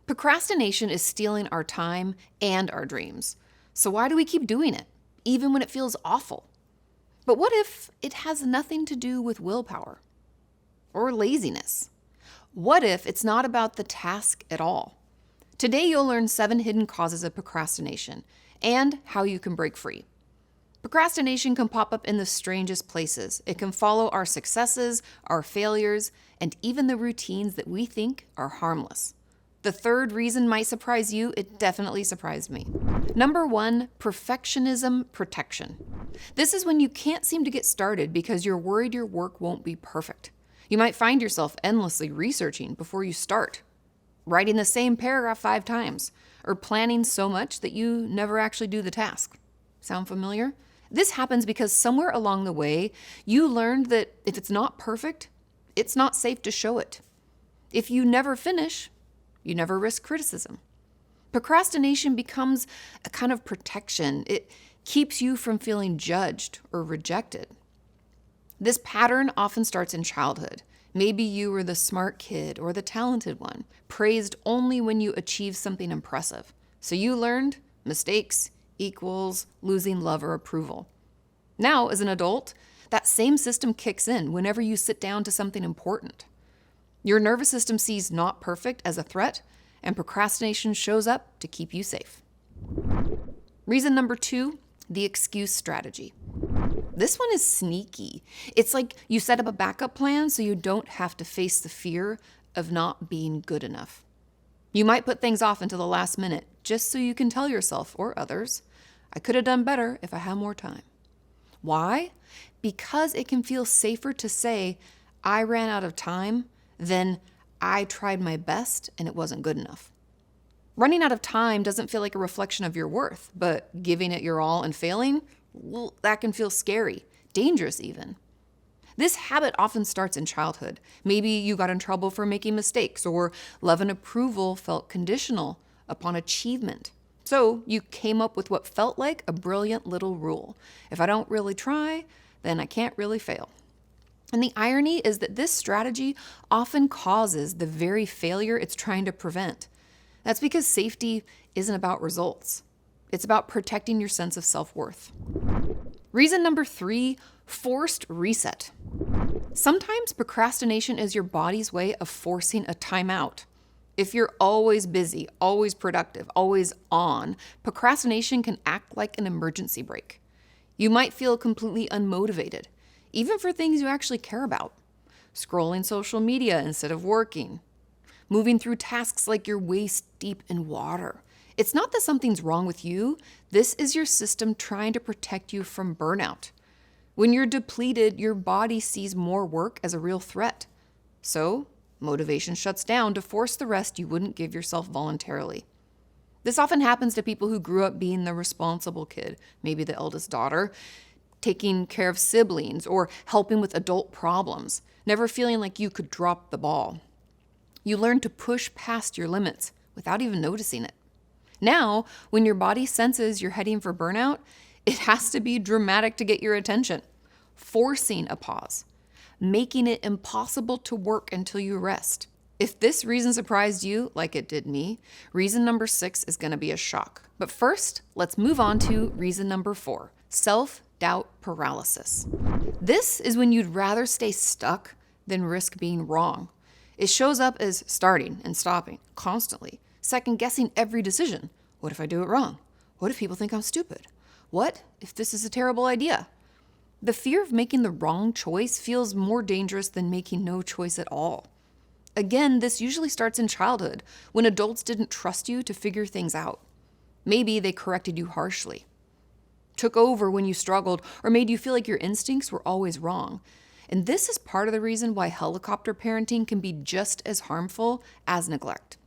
Procrastination is stealing our time and our dreams. So why do we keep doing it, even when it feels awful? But what if it has nothing to do with willpower or laziness? What if it's not about the task at all? Today you'll learn 7 hidden causes of procrastination and how you can break free. Procrastination can pop up in the strangest places. It can follow our successes, our failures, and even the routines that we think are harmless. The third reason might surprise you. It definitely surprised me. Number 1, perfectionism protection. This is when you can't seem to get started because you're worried your work won't be perfect. You might find yourself endlessly researching before you start, writing the same paragraph 5 times, or planning so much that you never actually do the task. Sound familiar? This happens because somewhere along the way, you learned that if it's not perfect, it's not safe to show it. If you never finish, you never risk criticism. Procrastination becomes a kind of protection. It keeps you from feeling judged or rejected. This pattern often starts in childhood. Maybe you were the smart kid or the talented one, praised only when you achieved something impressive. So you learned mistakes equals losing love or approval. Now, as an adult, that same system kicks in whenever you sit down to something important. Your nervous system sees not perfect as a threat, and procrastination shows up to keep you safe. Reason number 2, the excuse strategy. This one is sneaky. It's like you set up a backup plan so you don't have to face the fear of not being good enough. You might put things off until the last minute just so you can tell yourself or others, I could have done better if I had more time. Why? Because it can feel safer to say, I ran out of time, than I tried my best and it wasn't good enough. Running out of time doesn't feel like a reflection of your worth, but giving it your all and failing, well, that can feel scary, dangerous even. This habit often starts in childhood. Maybe you got in trouble for making mistakes, or love and approval felt conditional upon achievement. So you came up with what felt like a brilliant little rule. If I don't really try, then I can't really fail. And the irony is that this strategy often causes the very failure it's trying to prevent. That's because safety isn't about results. It's about protecting your sense of self-worth. Reason number 3, forced reset. Sometimes procrastination is your body's way of forcing a timeout. If you're always busy, always productive, always on, procrastination can act like an emergency brake. You might feel completely unmotivated, even for things you actually care about. Scrolling social media instead of working. Moving through tasks like you're waist deep in water. It's not that something's wrong with you. This is your system trying to protect you from burnout. When you're depleted, your body sees more work as a real threat. So, motivation shuts down to force the rest you wouldn't give yourself voluntarily. This often happens to people who grew up being the responsible kid, maybe the eldest daughter, taking care of siblings or helping with adult problems, never feeling like you could drop the ball. You learn to push past your limits without even noticing it. Now, when your body senses you're heading for burnout, it has to be dramatic to get your attention, forcing a pause, making it impossible to work until you rest. If this reason surprised you, like it did me, reason number 6 is going to be a shock. But first, let's move on to reason number 4, self-doubt paralysis. This is when you'd rather stay stuck than risk being wrong. It shows up as starting and stopping constantly, second-guessing every decision. What if I do it wrong? What if people think I'm stupid? What if this is a terrible idea? The fear of making the wrong choice feels more dangerous than making no choice at all. Again, this usually starts in childhood, when adults didn't trust you to figure things out. Maybe they corrected you harshly, took over when you struggled, or made you feel like your instincts were always wrong. And this is part of the reason why helicopter parenting can be just as harmful as neglect.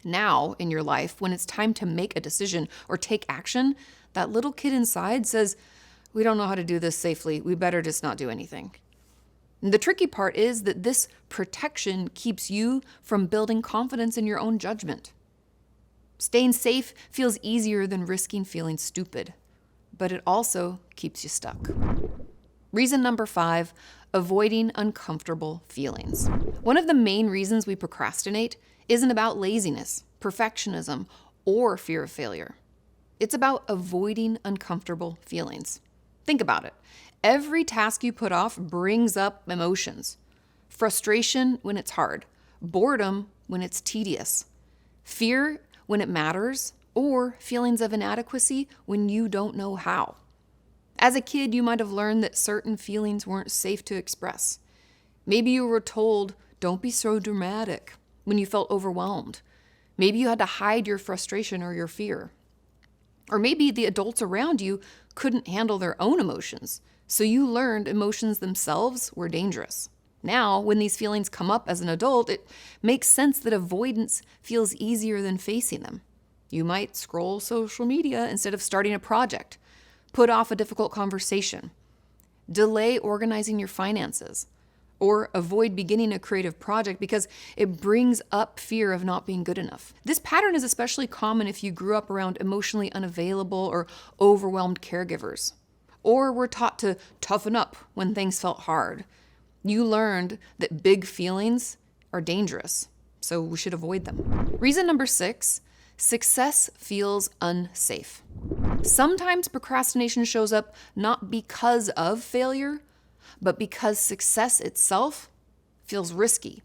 Now, in your life, when it's time to make a decision or take action, that little kid inside says, we don't know how to do this safely. We better just not do anything. And the tricky part is that this protection keeps you from building confidence in your own judgment. Staying safe feels easier than risking feeling stupid, but it also keeps you stuck. Reason number 5, avoiding uncomfortable feelings. One of the main reasons we procrastinate isn't about laziness, perfectionism, or fear of failure. It's about avoiding uncomfortable feelings. Think about it. Every task you put off brings up emotions. Frustration when it's hard, boredom when it's tedious, fear when it matters, or feelings of inadequacy when you don't know how. As a kid, you might have learned that certain feelings weren't safe to express. Maybe you were told, "Don't be so dramatic," when you felt overwhelmed. Maybe you had to hide your frustration or your fear. Or maybe the adults around you couldn't handle their own emotions, so you learned emotions themselves were dangerous. Now, when these feelings come up as an adult, it makes sense that avoidance feels easier than facing them. You might scroll social media instead of starting a project, put off a difficult conversation, delay organizing your finances, or avoid beginning a creative project because it brings up fear of not being good enough. This pattern is especially common if you grew up around emotionally unavailable or overwhelmed caregivers, or were taught to toughen up when things felt hard. You learned that big feelings are dangerous, so we should avoid them. Reason number 6, success feels unsafe. Sometimes procrastination shows up not because of failure, but because success itself feels risky.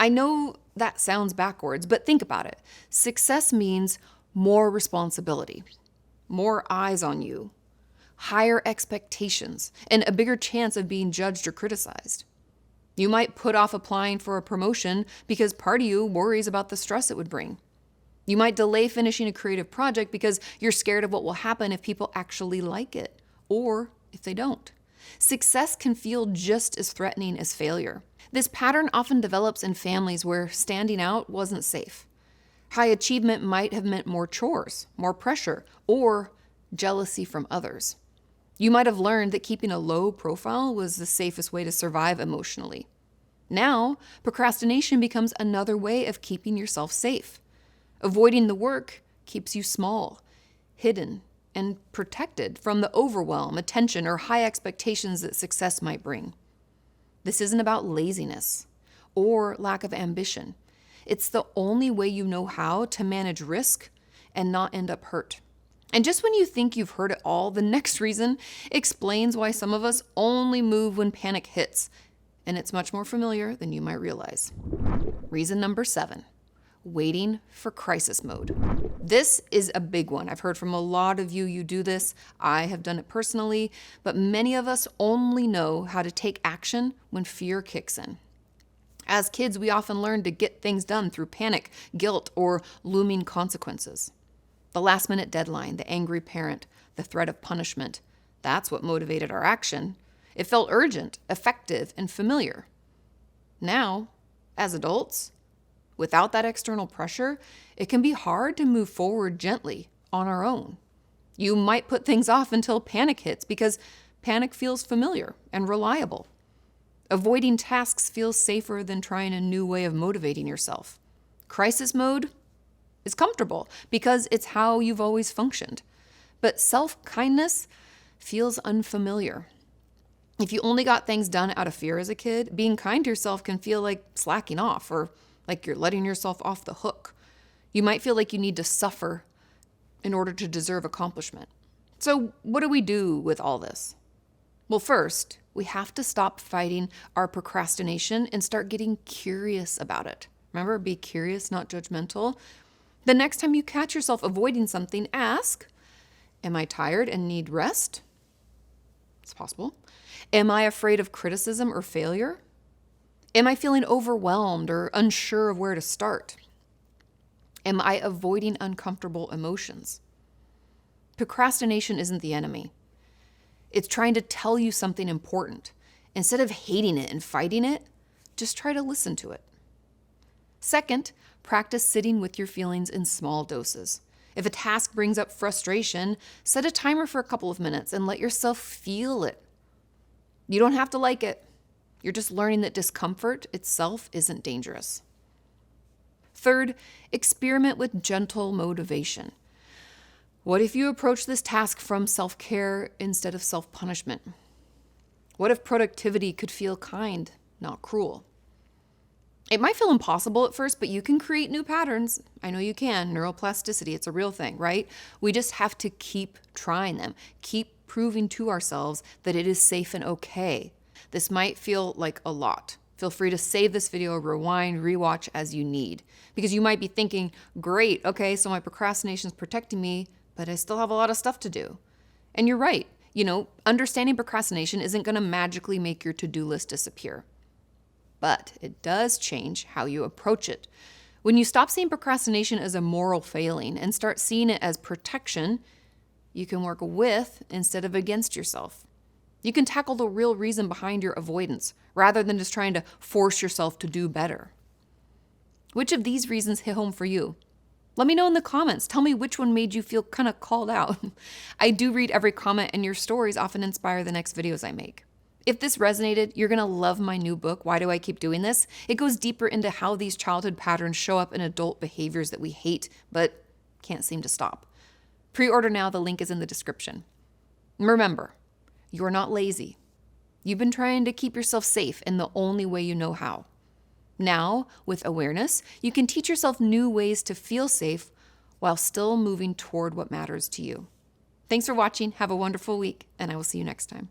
I know that sounds backwards, but think about it. Success means more responsibility, more eyes on you, higher expectations, and a bigger chance of being judged or criticized. You might put off applying for a promotion because part of you worries about the stress it would bring. You might delay finishing a creative project because you're scared of what will happen if people actually like it, or if they don't. Success can feel just as threatening as failure. This pattern often develops in families where standing out wasn't safe. High achievement might have meant more chores, more pressure, or jealousy from others. You might have learned that keeping a low profile was the safest way to survive emotionally. Now, procrastination becomes another way of keeping yourself safe. Avoiding the work keeps you small, hidden, and protected from the overwhelm, attention, or high expectations that success might bring. This isn't about laziness or lack of ambition. It's the only way you know how to manage risk and not end up hurt. And just when you think you've heard it all, the next reason explains why some of us only move when panic hits, and it's much more familiar than you might realize. Reason number 7. Waiting for crisis mode. This is a big one. I've heard from a lot of you do this. I have done it personally, but many of us only know how to take action when fear kicks in. As kids, we often learn to get things done through panic, guilt, or looming consequences. The last-minute deadline, the angry parent, the threat of punishment, that's what motivated our action. It felt urgent, effective, and familiar. Now, as adults, without that external pressure, it can be hard to move forward gently on our own. You might put things off until panic hits because panic feels familiar and reliable. Avoiding tasks feels safer than trying a new way of motivating yourself. Crisis mode is comfortable because it's how you've always functioned. But self-kindness feels unfamiliar. If you only got things done out of fear as a kid, being kind to yourself can feel like slacking off or like you're letting yourself off the hook. You might feel like you need to suffer in order to deserve accomplishment. So what do we do with all this? Well, first, we have to stop fighting our procrastination and start getting curious about it. Remember, be curious, not judgmental. The next time you catch yourself avoiding something, ask, am I tired and need rest? It's possible. Am I afraid of criticism or failure? Am I feeling overwhelmed or unsure of where to start? Am I avoiding uncomfortable emotions? Procrastination isn't the enemy. It's trying to tell you something important. Instead of hating it and fighting it, just try to listen to it. Second, practice sitting with your feelings in small doses. If a task brings up frustration, set a timer for a couple of minutes and let yourself feel it. You don't have to like it. You're just learning that discomfort itself isn't dangerous. Third, experiment with gentle motivation. What if you approach this task from self-care instead of self-punishment? What if productivity could feel kind, not cruel? It might feel impossible at first, but you can create new patterns. I know you can. Neuroplasticity, it's a real thing, right? We just have to keep trying them, keep proving to ourselves that it is safe and okay. This might feel like a lot. Feel free to save this video, rewind, rewatch as you need. Because you might be thinking, great, okay, so my procrastination is protecting me, but I still have a lot of stuff to do. And you're right. Understanding procrastination isn't going to magically make your to-do list disappear. But it does change how you approach it. When you stop seeing procrastination as a moral failing and start seeing it as protection, you can work with instead of against yourself. You can tackle the real reason behind your avoidance rather than just trying to force yourself to do better. Which of these reasons hit home for you? Let me know in the comments. Tell me which one made you feel kind of called out. I do read every comment, and your stories often inspire the next videos I make. If this resonated, you're going to love my new book, Why Do I Keep Doing This? It goes deeper into how these childhood patterns show up in adult behaviors that we hate but can't seem to stop. Pre-order now. The link is in the description. Remember, you're not lazy. You've been trying to keep yourself safe in the only way you know how. Now, with awareness, you can teach yourself new ways to feel safe while still moving toward what matters to you. Thanks for watching. Have a wonderful week, and I will see you next time.